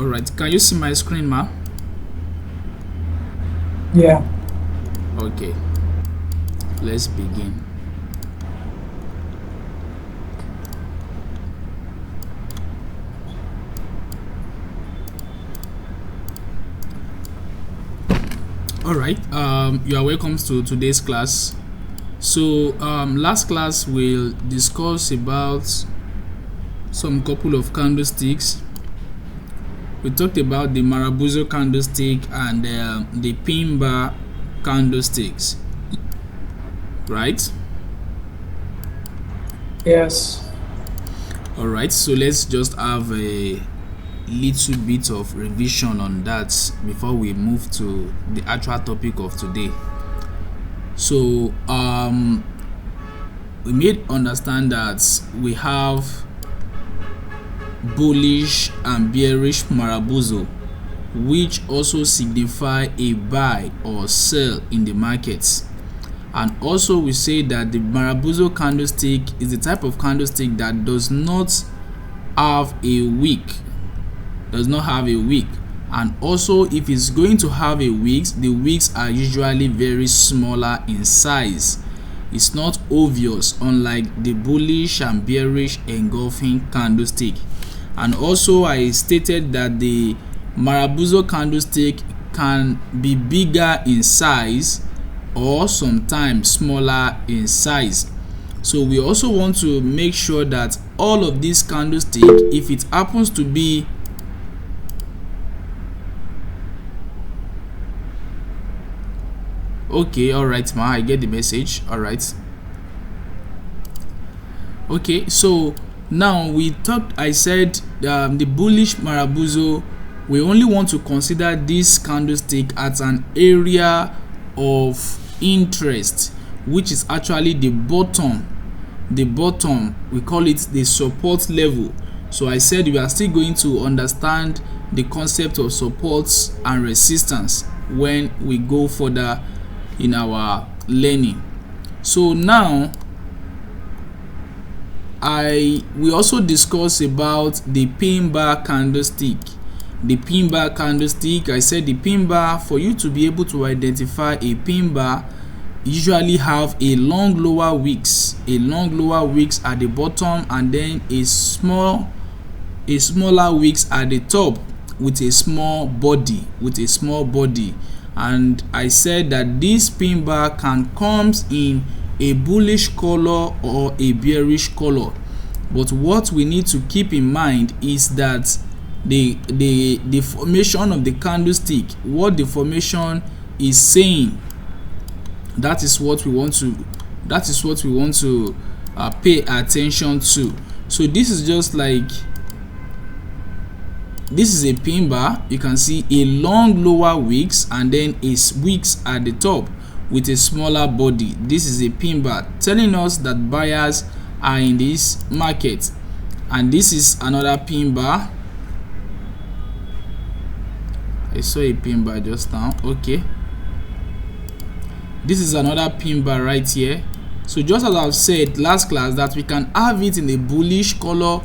All right, can you see my screen, ma? Yeah. Okay, let's begin. All right, you are welcome to today's class. So last class we'll discuss about some couple of candlesticks. We talked about the Marabuzo candlestick and the pin bar candlesticks, right? Yes. All right, so let's just have a little bit of revision on that before we move to the actual topic of today. So we made understand that we have bullish and bearish Marabuzo, which also signify a buy or sell in the markets. And also we say that the Marabuzo candlestick is the type of candlestick that does not have a wick, and also if it's going to have a wick, the wicks are usually very smaller in size. It's not obvious, unlike the bullish and bearish engulfing candlestick. And also I stated that the Marabuzo candlestick can be bigger in size or sometimes smaller in size. So we also want to make sure that all of these candlesticks, if it happens to be okay, all right, ma, I get the message. All right. Okay, so now we talked, I said the bullish Marabuzo, we only want to consider this candlestick as an area of interest, which is actually the bottom. We call it the support level. So I said we are still going to understand the concept of supports and resistance when we go further in our learning. So now we also discuss about the pin bar candlestick. The pin bar candlestick, I said the pin bar, for you to be able to identify a pin bar, usually have a long lower wicks at the bottom, and then a smaller wicks at the top with a small body. And I said that this pin bar can come in a bullish color or a bearish color, but what we need to keep in mind is that the formation of the candlestick, what the formation is saying, that is what we want to pay attention to. So this is just like, this is a pin bar. You can see a long lower wicks and then a wicks at the top with a smaller body. This is a pin bar telling us that buyers are in this market. And this is another pin bar. I saw a pin bar just now. Okay, this is another pin bar right here. So just as I've said last class, that we can have it in a bullish color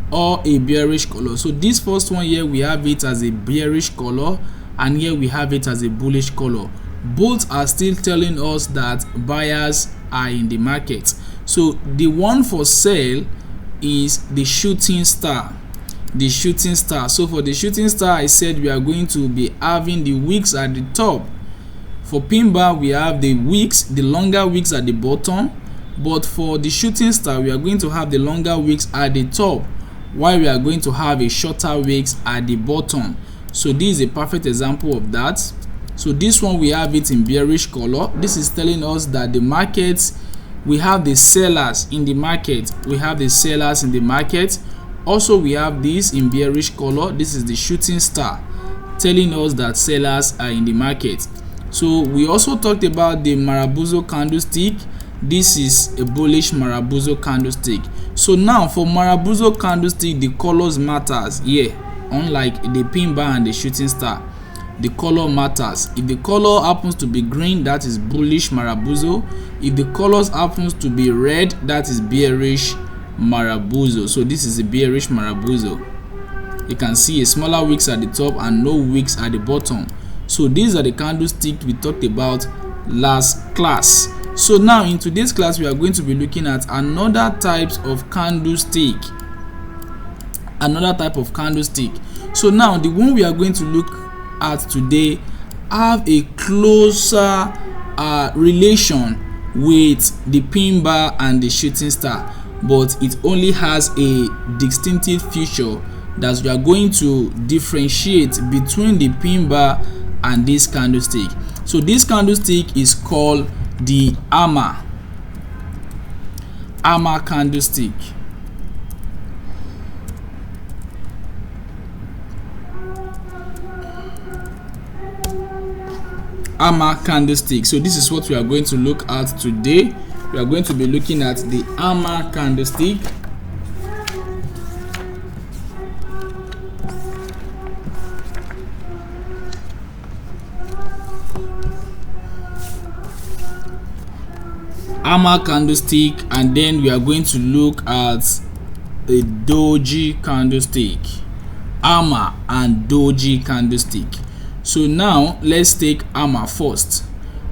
or a bearish color. So this first one here, we have it as a bearish color, and here we have it as a bullish color. Both are still telling us that buyers are in the market. So the one for sale is the shooting star. So for the shooting star, I said we are going to be having the wicks at the top. For pin bar, we have the wicks, the longer wicks at the bottom, but for the shooting star, we are going to have the longer wicks at the top, while we are going to have a shorter wicks at the bottom. So this is a perfect example of that. So this one, we have it in bearish color. This is telling us that the markets, we have the sellers in the market. Also, we have this in bearish color. This is the shooting star, telling us that sellers are in the market. So we also talked about the Marabuzo candlestick. This is a bullish Marabuzo candlestick. So now for Marabuzo candlestick, the colors matters here, unlike the pin bar and the shooting star. The color matters. If the color happens to be green, that is bullish Marabuzo. If the colors happens to be red, that is bearish Marabuzo. So this is a bearish Marabuzo. You can see a smaller wicks at the top and no wicks at the bottom. So these are the candlesticks we talked about last class. So now in today's class we are going to be looking at another types of candlestick. So now the one we are going to look at today have a closer relation with the pin bar and the shooting star, but it only has a distinctive feature that we are going to differentiate between the pin bar and this candlestick. So this candlestick is called the hammer candlestick. Hammer candlestick. So this is what we are going to look at today. We are going to be looking at the hammer candlestick. Hammer candlestick, and then we are going to look at a doji candlestick. Hammer and doji candlestick. So now let's take hammer first.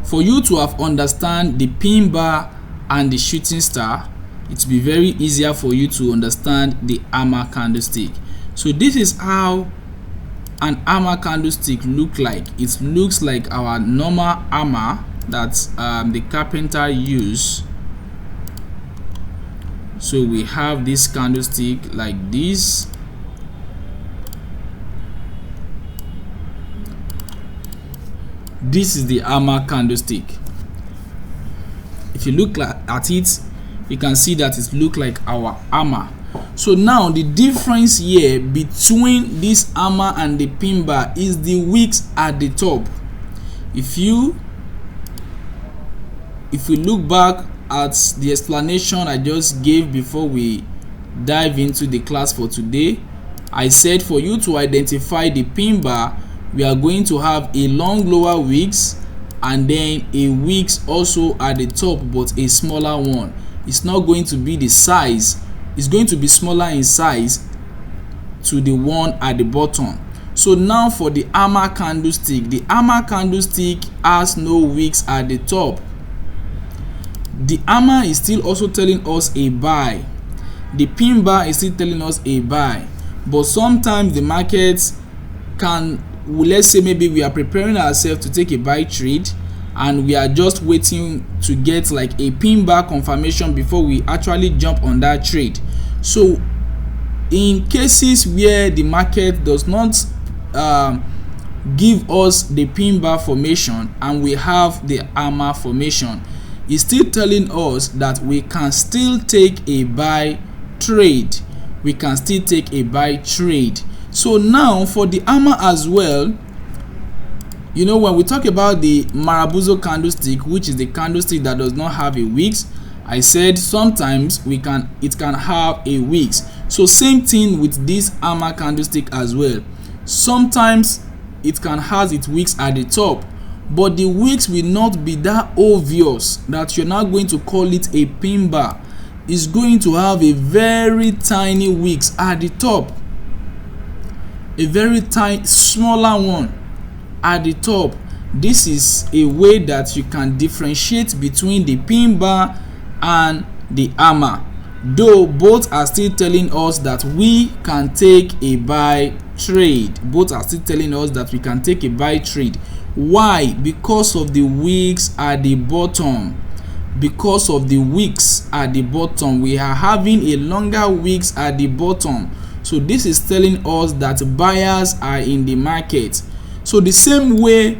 For you to have understand the pin bar and the shooting star, it will be very easier for you to understand the hammer candlestick. So this is how an hammer candlestick look like. It looks like our normal hammer that the carpenter use. So we have this candlestick like this. This is the hammer candlestick. If you look at it, you can see that it looks like our hammer. So now the difference here between this hammer and the pin bar is the wicks at the top. If we look back at the explanation I just gave before we dive into the class for today, I said for you to identify the pin bar, we are going to have a long lower wicks and then a wicks also at the top, but a smaller one. It's not going to be the size, it's going to be smaller in size to the one at the bottom. So now for the hammer candlestick, the hammer candlestick has no wicks at the top. The hammer is still also telling us a buy. The pin bar is still telling us a buy. But sometimes the markets can, let's say maybe we are preparing ourselves to take a buy trade and we are just waiting to get like a pin bar confirmation before we actually jump on that trade. So in cases where the market does not give us the pin bar formation and we have the hammer formation, it's still telling us that we can still take a buy trade. So now for the hammer as well, you know, when we talk about the Marabuzo candlestick, which is the candlestick that does not have a wicks, I said sometimes it can have a wicks. So same thing with this hammer candlestick as well. Sometimes it can have its wicks at the top, but the wicks will not be that obvious that you're not going to call it a pin bar. It's going to have a very tiny wicks at the top, a very tiny smaller one at the top. This is a way that you can differentiate between the pin bar and the hammer, though both are still telling us that we can take a buy trade. Why? Because of the wicks at the bottom. We are having a longer wicks at the bottom. So this is telling us that buyers are in the market. So the same way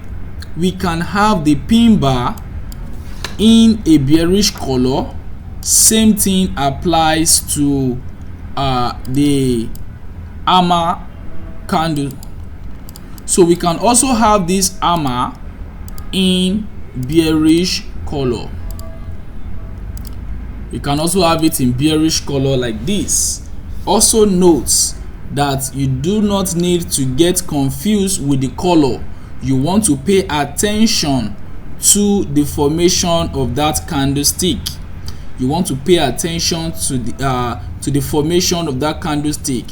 we can have the pin bar in a bearish color, same thing applies to the hammer candle. So we can also have this hammer in bearish color. You can also have it in bearish color like this. Also note that you do not need to get confused with the color. You want to pay attention to the formation of that candlestick. You want to pay attention to the formation of that candlestick.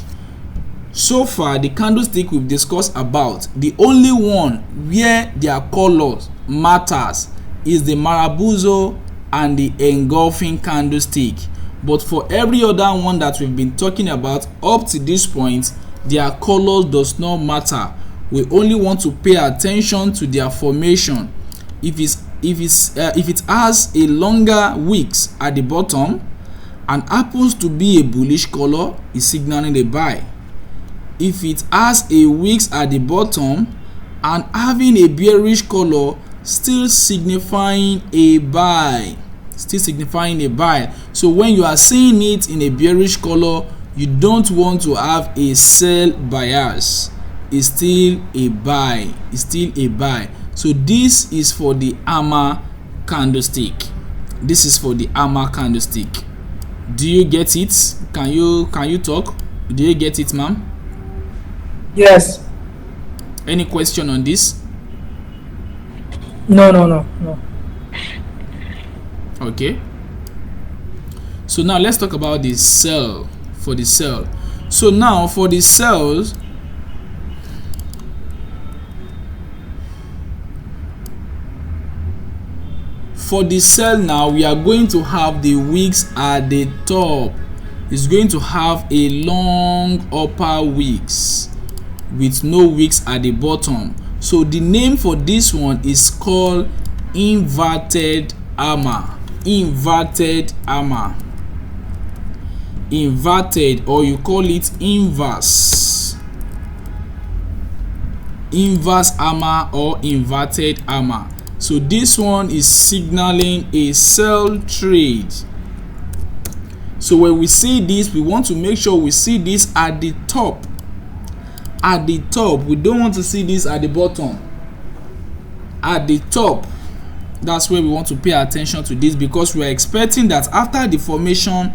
So far, the candlestick we've discussed about, the only one where their colors matters is the Marabuzo and the engulfing candlestick. But for every other one that we've been talking about up to this point, their colors does not matter. We only want to pay attention to their formation. If it has a longer wicks at the bottom and happens to be a bullish color, is signaling a buy. If it has a wicks at the bottom and having a bearish color, still signifying a buy. So when you are seeing it in a bearish color, you don't want to have a sell bias. It's still a buy. So this is for the hammer candlestick. Do you get it? Can you talk? Do you get it, ma'am? Yes. Any question on this? No. Okay. So now let's talk about the sell. So now for the sells, now we are going to have the wicks at the top. It's going to have a long upper wicks with no wicks at the bottom. So the name for this one is called inverted hammer. Inverted, or you call it inverse hammer or inverted hammer. So this one is signaling a sell trade. So when we see this, we want to make sure we see this at the top. We don't want to see this at the bottom. At the top, that's where we want to pay attention to this, because we are expecting that after the formation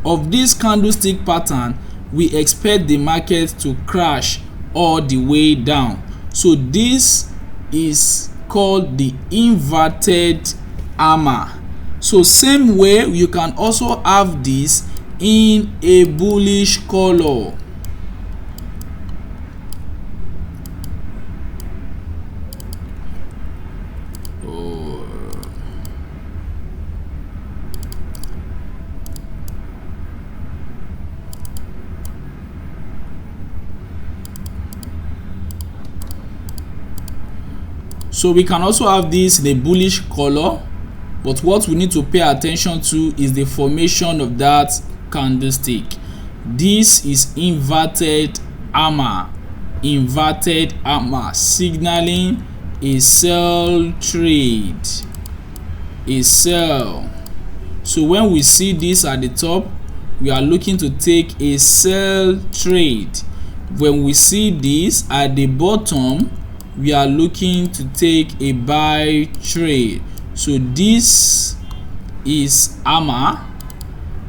of this candlestick pattern, we expect the market to crash all the way down. So this is called the inverted hammer. So same way, you can also have this in a bullish color. So we can also have this in a bullish color, but what we need to pay attention to is the formation of that candlestick. This is inverted hammer, signaling a sell trade, a sell. So when we see this at the top, we are looking to take a sell trade. When we see this at the bottom, we are looking to take a buy trade. So this is hammer,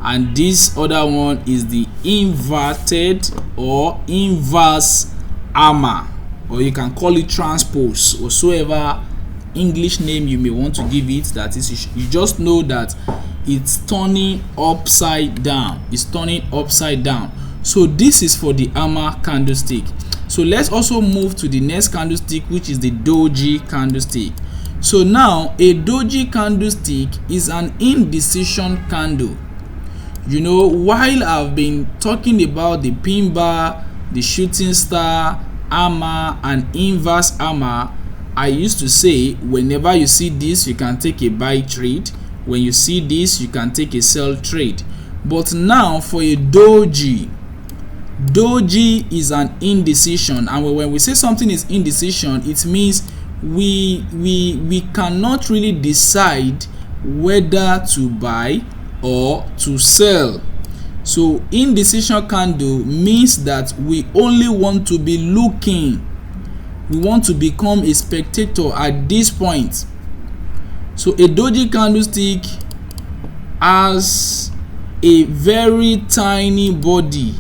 and this other one is the inverted or inverse hammer, or you can call it transpose, or whatsoever English name you may want to give it. That is, you just know that it's turning upside down. So this is for the hammer candlestick. So let's also move to the next candlestick, which is the doji candlestick. So now a doji candlestick is an indecision candle. You know, while I've been talking about the pin bar, the shooting star, hammer, and inverse hammer, I used to say whenever you see this, you can take a buy trade. When you see this, you can take a sell trade. But now for a doji is an indecision, and when we say something is indecision, it means we cannot really decide whether to buy or to sell. So indecision candle means that we only want to be looking. We want to become a spectator at this point. So a doji candlestick has a very tiny body,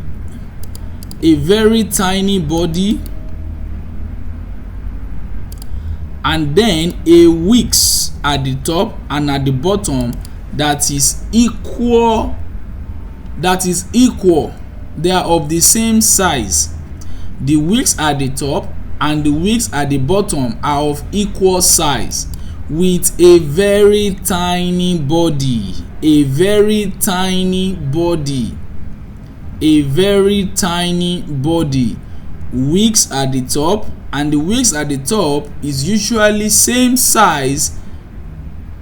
and then a wicks at the top and at the bottom that is equal. They are of the same size. the wicks at the top and the wicks at the bottom are of equal size with a very tiny body, a very tiny body, a very tiny body. Wicks at the top, and the wicks at the top is usually same size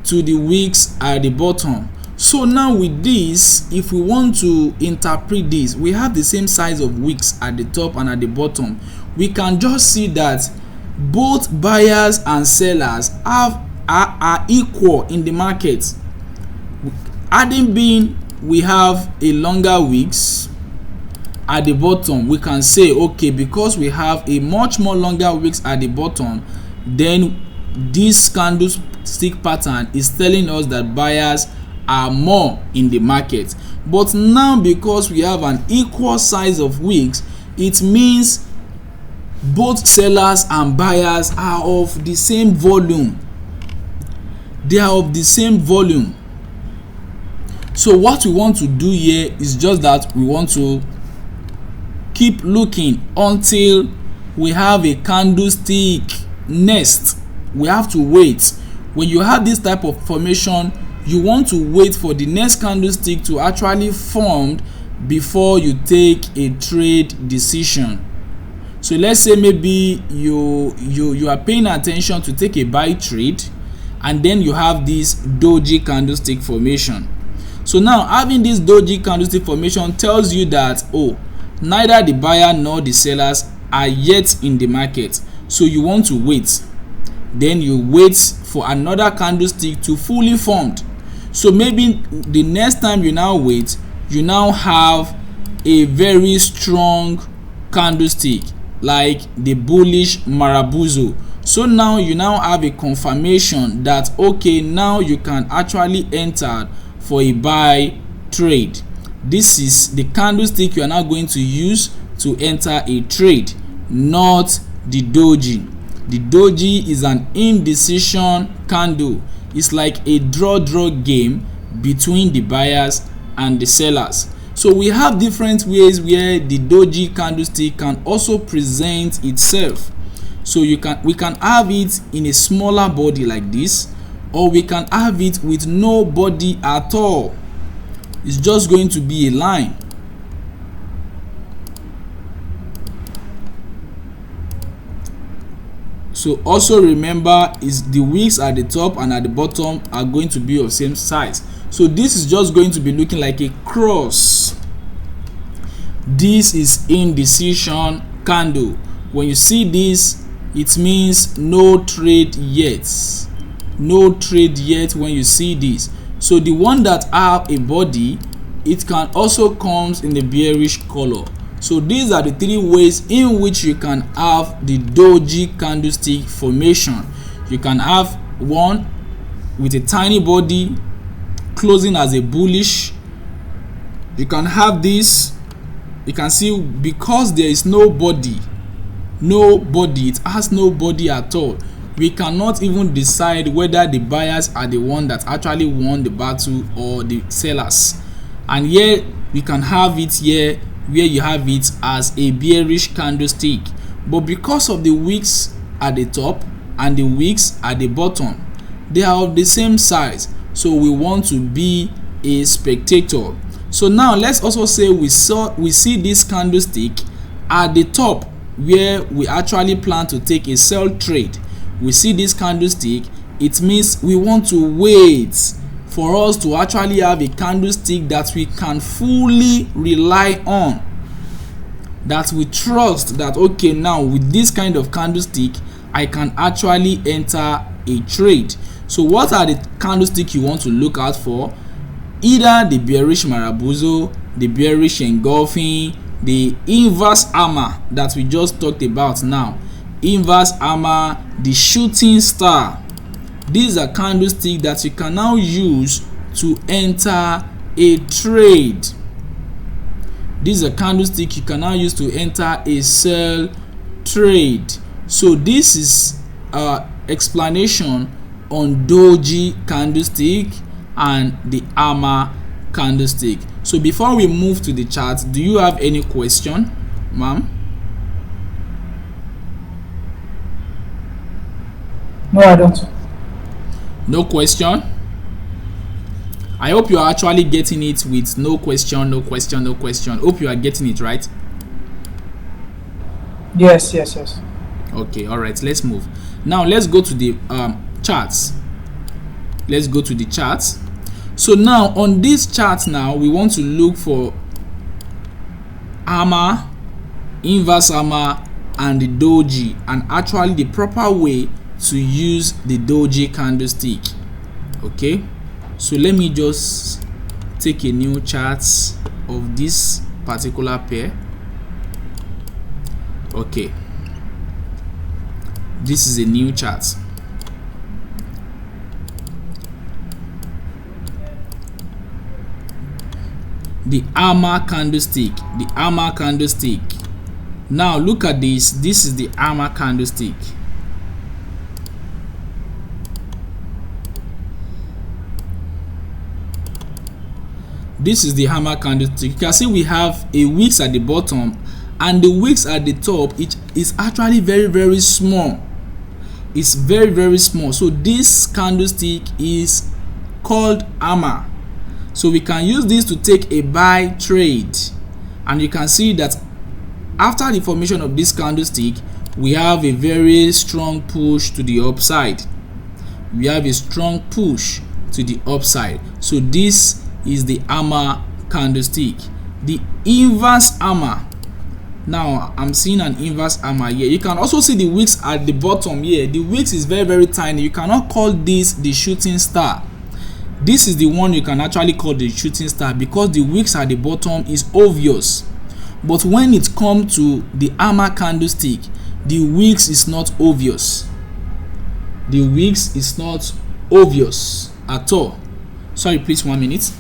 to the wicks at the bottom. So now with this, if we want to interpret this, we have the same size of wicks at the top and at the bottom. We can just see that both buyers and sellers are equal in the market. Adding being, we have a longer wicks at the bottom, we can say, okay, because we have a much more longer wicks at the bottom, then this candlestick pattern is telling us that buyers are more in the market. But now, because we have an equal size of wicks, it means both sellers and buyers are of the same volume. They are of the same volume. So what we want to do here is just that we want to keep looking until we have a candlestick nest. We have to wait. When you have this type of formation, you want to wait for the next candlestick to actually form before you take a trade decision. So let's say maybe you are paying attention to take a buy trade, and then you have this doji candlestick formation. So now having this doji candlestick formation tells you that, oh, neither the buyer nor the sellers are yet in the market. So you want to wait. Then you wait for another candlestick to fully formed. So maybe the next time you now wait, you now have a very strong candlestick like the bullish Marabuzo. So now you now have a confirmation that, okay, now you can actually enter for a buy trade. This is the candlestick you are now going to use to enter a trade, not the doji. The doji is an indecision candle. It's like a draw game between the buyers and the sellers. So we have different ways where the doji candlestick can also present itself. So we can have it in a smaller body like this, or we can have it with no body at all. It's just going to be a line. So also remember, is the wicks at the top and at the bottom are going to be of same size. So this is just going to be looking like a cross. This is indecision candle. When you see this, it means no trade yet. No trade yet when you see this. So the one that have a body, it can also comes in the bearish color. So these are the three ways in which you can have the doji candlestick formation. You can have one with a tiny body closing as a bullish. You can have this. You can see because there is no body, it has no body at all. We cannot even decide whether the buyers are the one that actually won the battle or the sellers. And here we can have it here where you have it as a bearish candlestick, but because of the wicks at the top and the wicks at the bottom, they are of the same size, so we want to be a spectator. So now let's also say we see this candlestick at the top where we actually plan to take a sell trade. We see this candlestick, it means we want to wait for us to actually have a candlestick that we can fully rely on, that we trust that, okay, now with this kind of candlestick I can actually enter a trade. So what are the candlestick you want to look out for? Either the bearish Marabuzo, the bearish engulfing, the inverse hammer that we just talked about now, inverse hammer, the shooting star. These are candlesticks that you can now use to enter a trade. These are candlesticks you can now use to enter a sell trade. So this is explanation on doji candlestick and the hammer candlestick. So before we move to the chart, do you have any question, ma'am? No, I don't. No question. I hope you are actually getting it with no question, no question, no question. Hope you are getting it right. Yes, yes, yes. Okay, all right, let's move. Now let's go to the charts. Let's go to the charts. So now on this chart now, we want to look for hammer, inverse hammer, and the doji, and actually the proper way to use the doji candlestick. Okay, so let me just take a new chart of this particular pair. Okay, this is a new chart. The hammer candlestick, the hammer candlestick. Now look at this. This is the hammer candlestick. This is the hammer candlestick. You can see we have a wicks at the bottom, and the wicks at the top, it is actually very small. It's very small. So this candlestick is called hammer. So we can use this to take a buy trade, and you can see that after the formation of this candlestick, we have a very strong push to the upside. We have a strong push to the upside. So this is the hammer candlestick. The inverse hammer. Now I'm seeing an inverse hammer here. You can also see the wicks at the bottom here. The wicks is very tiny. You cannot call this the shooting star. This is the one you can actually call the shooting star because the wicks at the bottom is obvious. But when it comes to the hammer candlestick, the wicks is not obvious. The wicks is not obvious at all. Sorry, please, 1 minute.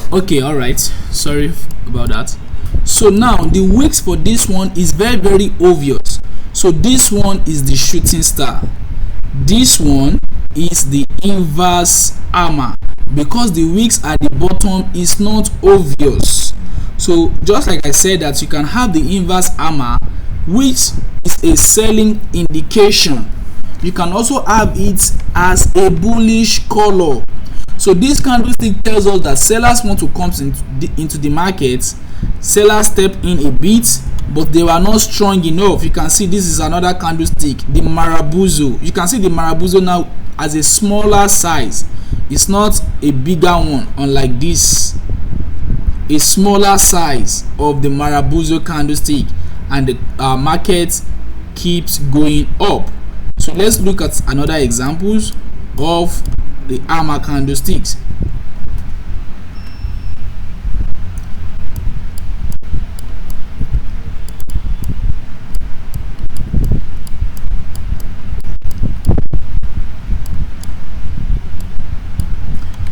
Okay, all right, sorry about that. So now the wicks for this one is very obvious. So this one is the shooting star. This one is the inverse hammer because the wicks at the bottom is not obvious. So just like I said that you can have the inverse hammer, which is a selling indication. You can also have it as a bullish color. So this candlestick tells us that sellers want to come into the market. Sellers step in a bit, but they were not strong enough. You can see this is another candlestick, the Marabuzo. You can see the Marabuzo now as a smaller size. It's not a bigger one, unlike this. A smaller size of the Marabuzo candlestick, and the market keeps going up. So let's look at another examples of the hammer candlesticks.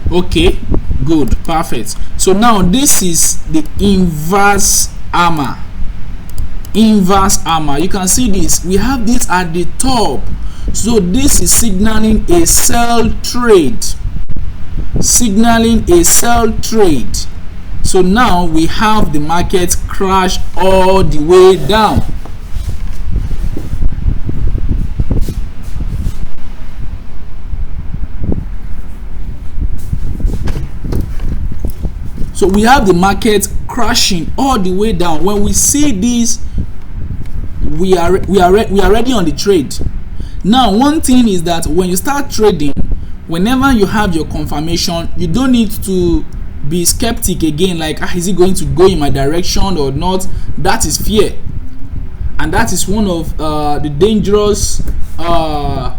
Okay, good, perfect. So now this is the inverse hammer. Inverse hammer. You can see this. We have this at the top. So this is signaling a sell trade. Signaling a sell trade. So now we have the market crash all the way down. So we have the market crashing all the way down. When we see this, we are ready on the trade. Now, one thing is that when you start trading, whenever you have your confirmation, you don't need to be skeptic again, like is it going to go in my direction or not? That is fear, and that is one of the dangerous a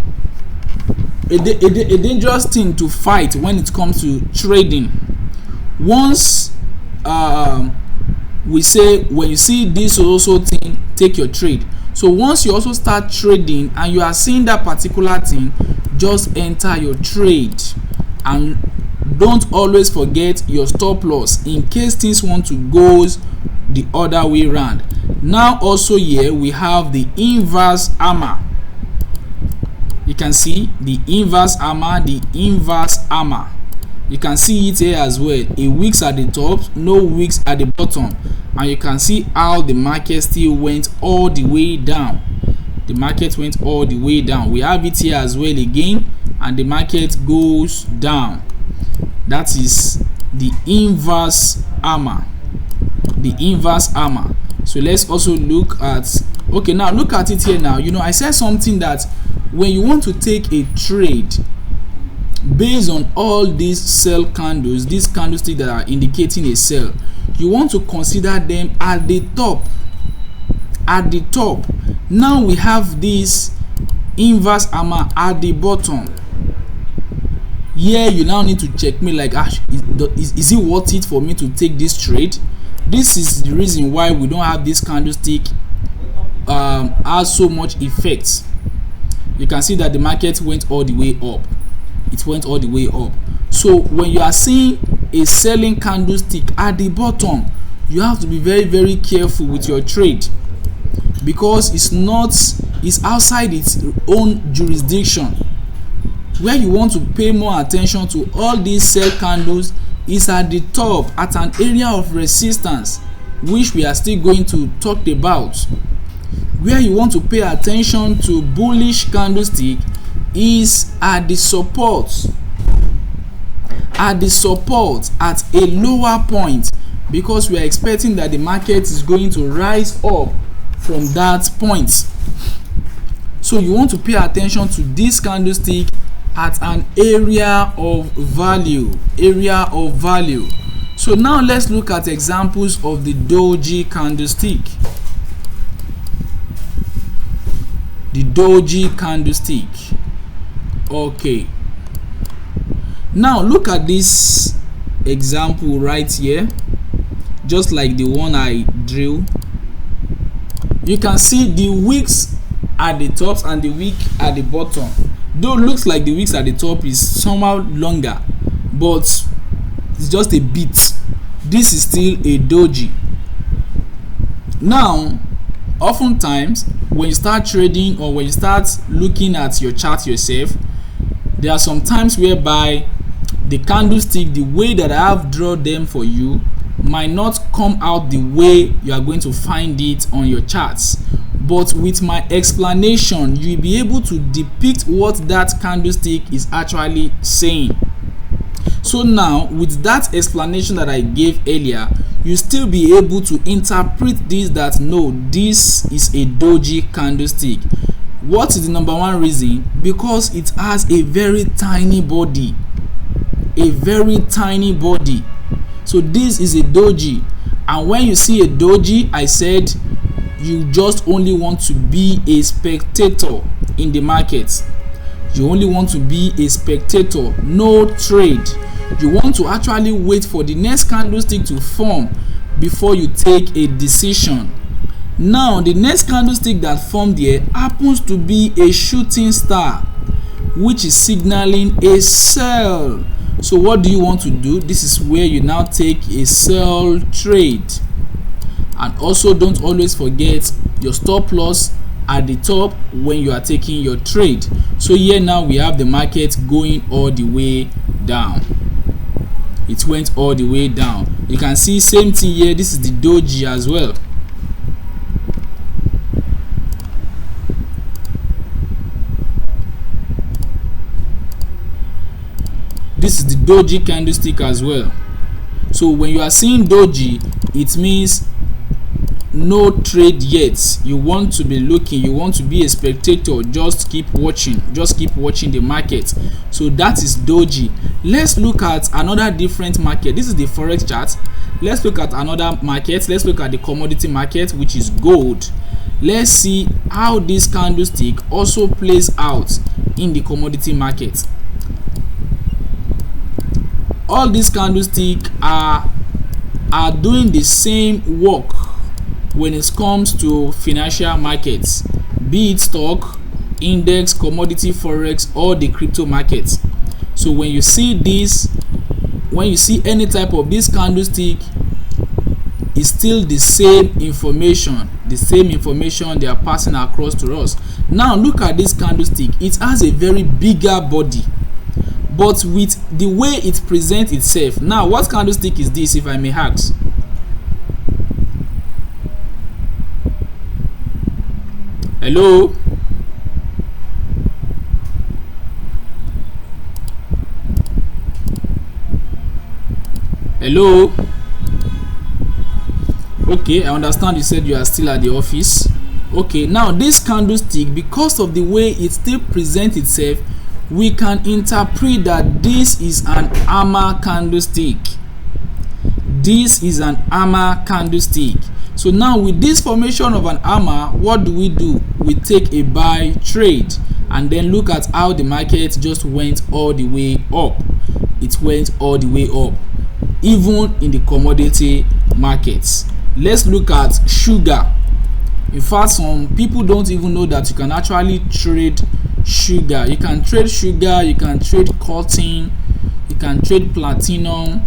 dangerous thing to fight when it comes to trading. Once we say when you see this also thing, take your trade. So once you also start trading and you are seeing that particular thing, just enter your trade and don't always forget your stop loss in case things want to go the other way round. Now also here we have the inverse hammer. You can see the inverse hammer, you can see it here as well. A wicks at the top, no wicks at the bottom, and you can see how the market still went all the way down. The market went all the way down. We have it here as well again, and the market goes down. That is the inverse hammer. So let's also look at, okay, now look at it here now. I said something that when you want to take a trade based on all these sell candles, these candlesticks that are indicating a sell, you want to consider them at the top. Now we have this inverse hammer at the bottom. Here you now need to check me like, is it worth it for me to take this trade? This is the reason why we don't have this candlestick has so much effect. You can see that the market went all the way up. So when you are seeing a selling candlestick at the bottom, you have to be very, very careful with your trade, because it's outside its own jurisdiction. Where you want to pay more attention to all these sell candles is at the top, at an area of resistance, which we are still going to talk about. Where you want to pay attention to bullish candlestick is at the support at a lower point, because we are expecting that the market is going to rise up from that point. So you want to pay attention to this candlestick at an area of value. So now let's look at examples of the doji candlestick. Okay, now look at this example right here, just like the one I drew. You can see the wicks at the top and the wick at the bottom. Though it looks like the wicks at the top is somehow longer, but it's just a bit. This is still a doji. Now, oftentimes when you start trading or when you start looking at your chart yourself, there are some times whereby the candlestick, the way that I have drawn them for you, might not come out the way you are going to find it on your charts. But with my explanation, you'll be able to depict what that candlestick is actually saying. So now, with that explanation that I gave earlier, you still be able to interpret this that no, this is a doji candlestick. What is the number one reason? Because it has a very tiny body. So this is a doji, and when you see a doji, I said you just only want to be a spectator in the market. You only want to be a spectator, no trade. You want to actually wait for the next candlestick to form before you take a decision. Now the next candlestick that formed here happens to be a shooting star, which is signaling a sell. So what do you want to do? This is where you now take a sell trade. And also don't always forget your stop loss at the top when you are taking your trade. So here now we have the market going all the way down. It went all the way down. You can see same thing here. This is the doji as well. This is the doji candlestick as well. So when you are seeing doji, it means no trade yet. You want to be looking, you want to be a spectator. Just keep watching the market. So that is doji. Let's look at another different market. This is the forex chart. Let's look at another market. Let's look at the commodity market, which is gold. Let's see how this candlestick also plays out in the commodity market. All these candlesticks are doing the same work when it comes to financial markets, be it stock, index, commodity, forex, or the crypto markets. So when you see this, when you see any type of this candlestick, is still the same information they are passing across to us. Now look at this candlestick. It has a very bigger body, but with the way it presents itself. Now what candlestick is this, if I may ask? Hello? Hello? Okay, I understand you said you are still at the office. Okay, now this candlestick, because of the way it still presents itself, we can interpret that this is an hammer candlestick. This is an hammer candlestick. So now with this formation of an hammer, what do? We take a buy trade and then look at how the market just went all the way up. It went all the way up, even in the commodity markets. Let's look at sugar. In fact, some people don't even know that you can actually trade sugar. You can trade sugar, you can trade cotton, you can trade platinum.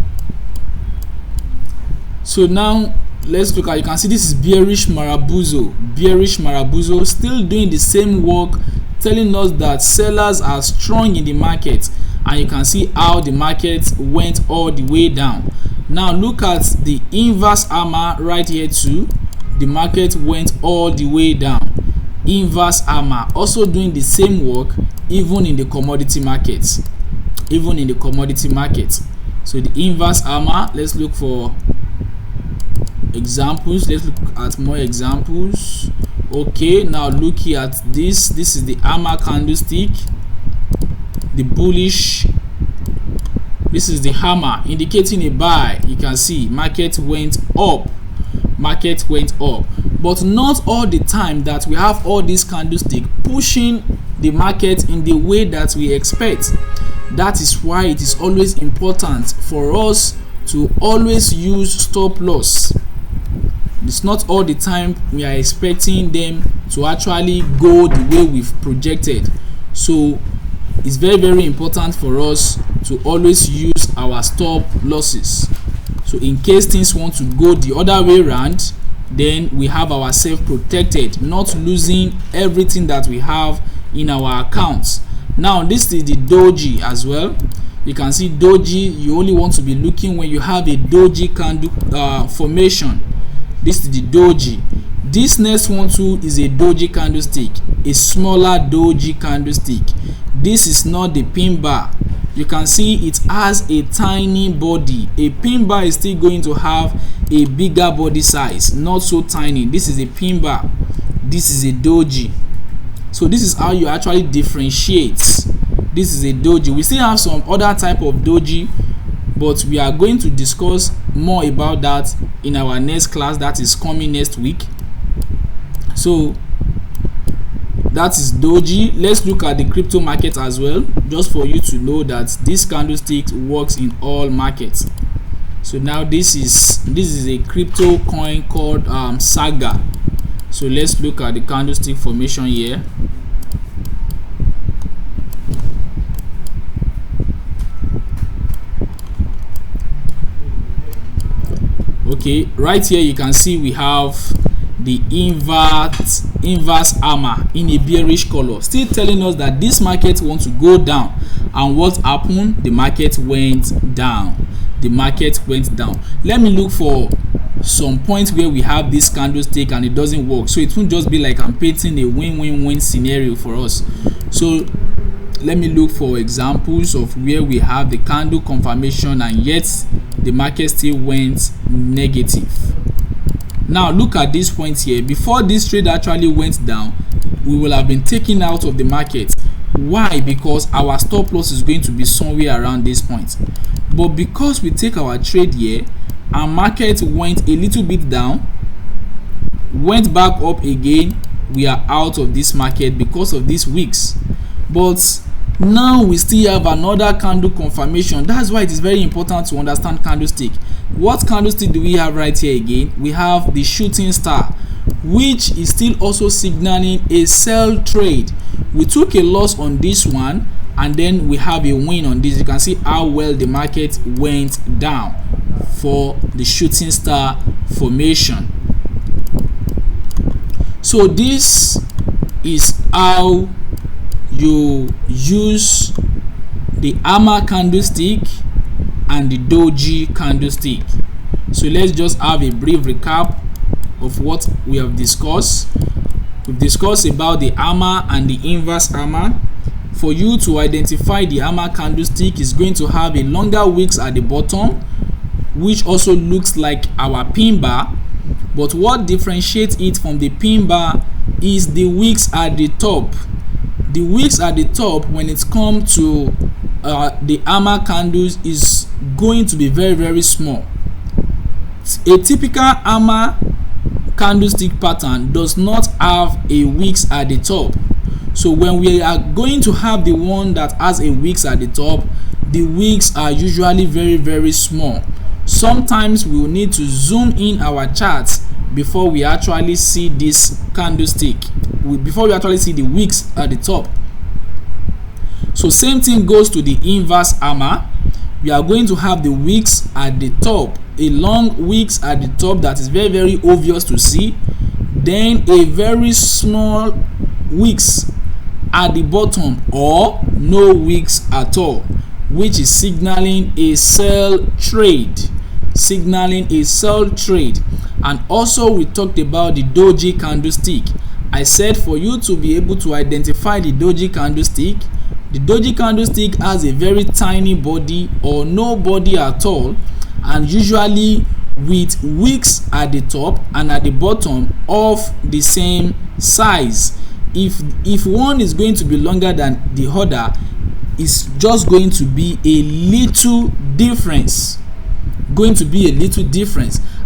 So now let's look at, you can see this is bearish Marabuzo. Bearish Marabuzo still doing the same work, telling us that sellers are strong in the market, and you can see how the market went all the way down. Now look at the inverse hammer right here too. The market went all the way down. Inverse hammer also doing the same work, even in the commodity markets. Even in the commodity market. So the inverse hammer, let's look for examples. Let's look at more examples. Okay, now looking at this. This is the hammer candlestick. The bullish. This is the hammer indicating a buy. You can see market went up. Market went up. But not all the time that we have all these candlesticks pushing the market in the way that we expect. That is why it is always important for us to always use stop loss. It's not all the time we are expecting them to actually go the way we've projected. So it's very, very important for us to always use our stop losses. So in case things want to go the other way around, then we have ourselves protected, not losing everything that we have in our accounts. Now this is the doji as well. You can see doji, you only want to be looking when you have a doji candle formation. This is the doji. This next one too is a doji candlestick, a smaller doji candlestick. This is not the pin bar. You can see it has a tiny body. A pin bar is still going to have a bigger body size, not so tiny. This is a pin bar. This is a doji. So this is how you actually differentiate. This is a doji. We still have some other type of doji, but we are going to discuss more about that in our next class that is coming next week. So that is doji. Let's look at the crypto market as well, just for you to know that this candlestick works in all markets. So now this is a crypto coin called Saga. So let's look at the candlestick formation here. Okay, right here you can see we have the inverse hammer in a bearish color, still telling us that this market wants to go down. And what happened? The market went down. The market went down. Let me look for some points where we have this candlestick and it doesn't work, so it won't just be like I'm painting a win-win-win scenario for us. So let me look for examples of where we have the candle confirmation and yet the market still went negative. Now look at this point here. Before this trade actually went down, we will have been taken out of the market. Why? Because our stop loss is going to be somewhere around this point. But because we take our trade here, our market went a little bit down, went back up again, we are out of this market because of these wicks. But now we still have another candle confirmation. That's why it is very important to understand candlestick. What candlestick do we have right here again? We have the shooting star, which is still also signaling a sell trade. we took a loss on this one, and then we have a win on this. You can see how well the market went down for the shooting star formation. So this is how you use the hammer candlestick and the doji candlestick. So let's just have a brief recap of what we have discussed. We've discussed about the hammer and the inverse hammer. For you to identify the hammer candlestick, is going to have a longer wicks at the bottom, which also looks like our pin bar. But what differentiates it from the pin bar is the wicks at the top. The wicks at the top, when it comes to the hammer candles, is going to be very, very small. A typical hammer candlestick pattern does not have a wicks at the top. So when we are going to have the one that has a wicks at the top, the wicks are usually very, very small. Sometimes we will need to zoom in our charts before we actually see this candlestick, before we actually see the wicks at the top. So same thing goes to the inverse hammer. We are going to have the wicks at the top, a long wicks at the top that is very, very obvious to see, then a very small wicks at the bottom, or no wicks at all, which is signaling a sell trade. And also we talked about the doji candlestick. I said for you to be able to identify the doji candlestick has a very tiny body or no body at all, and usually with wicks at the top and at the bottom of the same size. If one is going to be longer than the other, it's just going to be a little difference.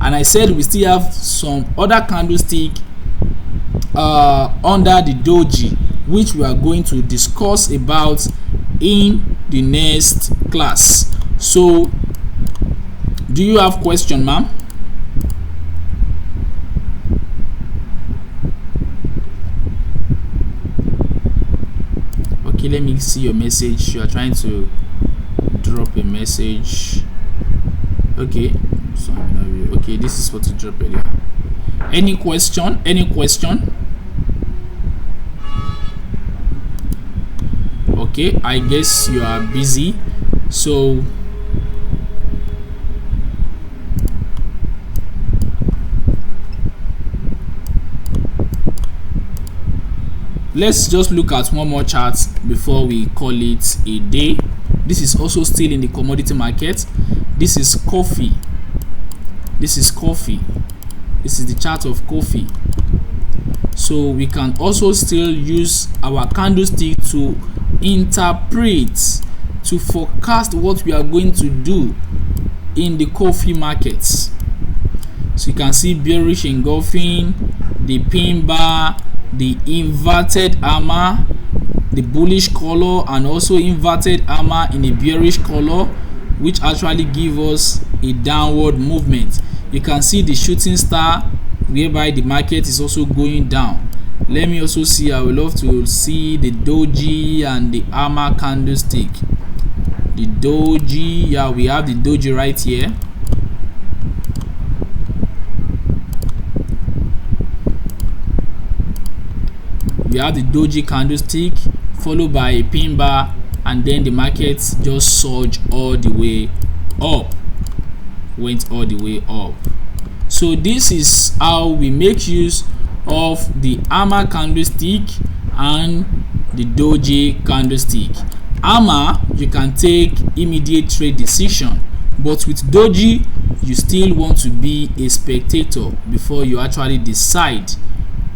And I said we still have some other candlestick under the doji, which we are going to discuss about in the next class. So do you have question, ma'am? Okay, let me see your message. You are trying to drop a message. Okay, this is what you dropped earlier. Any question? Okay, I guess you are busy, so let's just look at one more chart before we call it a day. This is also still in the commodity market. This is coffee. This is the chart of coffee. So we can also still use our candlestick to interpret, to forecast what we are going to do in the coffee markets. So you can see bearish engulfing, the pin bar, the inverted hammer, the bullish color, and also inverted hammer in a bearish color, which actually give us a downward movement. You can see the shooting star, whereby the market is also going down. Let me also see, I would love to see the doji and the hammer candlestick. The doji, yeah, we have the doji right here. We have the doji candlestick followed by a pin bar, and then the market just surged all the way up, went all the way up. So this is how we make use of the hammer candlestick and the doji candlestick. Hammer, you can take immediate trade decision, but with doji you still want to be a spectator before you actually decide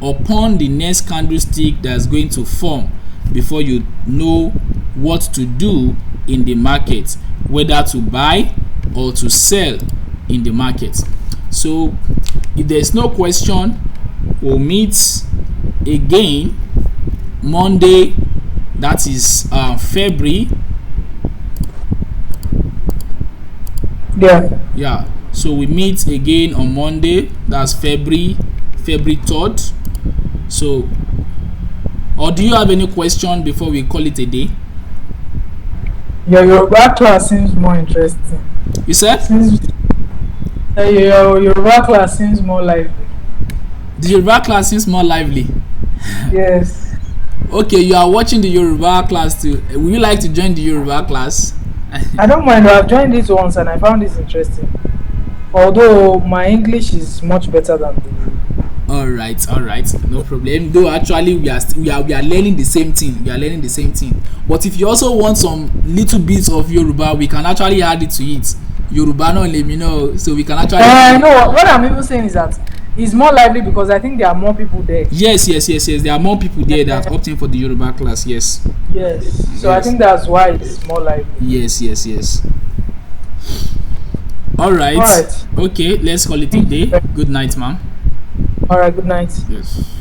upon the next candlestick that's going to form, before you know what to do in the market, whether to buy or to sell in the market. So if there's no question, we'll meet again Monday, that is February. Yeah, so we meet again on Monday, that's February 3rd. So Or do you have any question before we call it a day? Your Yoruba class seems more interesting. You said? Your Yoruba class seems more lively. The Yoruba class seems more lively. Yes. Okay, you are watching the Yoruba class too. Would you like to join the Yoruba class? I don't mind. I've joined this once and I found this interesting. Although my English is much better than the. all right, no problem. Though actually we are learning the same thing. We are learning the same thing. But if you also want some little bits of Yoruba, we can actually add it to it. Yoruba no let me know, so we can actually. I know what I'm even saying is that it's more lively because I think there are more people there. Yes. There are more people there that opting for the Yoruba class. Yes. Yes. So I think that's why it's more lively. Yes. All right. Okay, let's call it a day. Good night, ma'am. All right. Good night. Yes.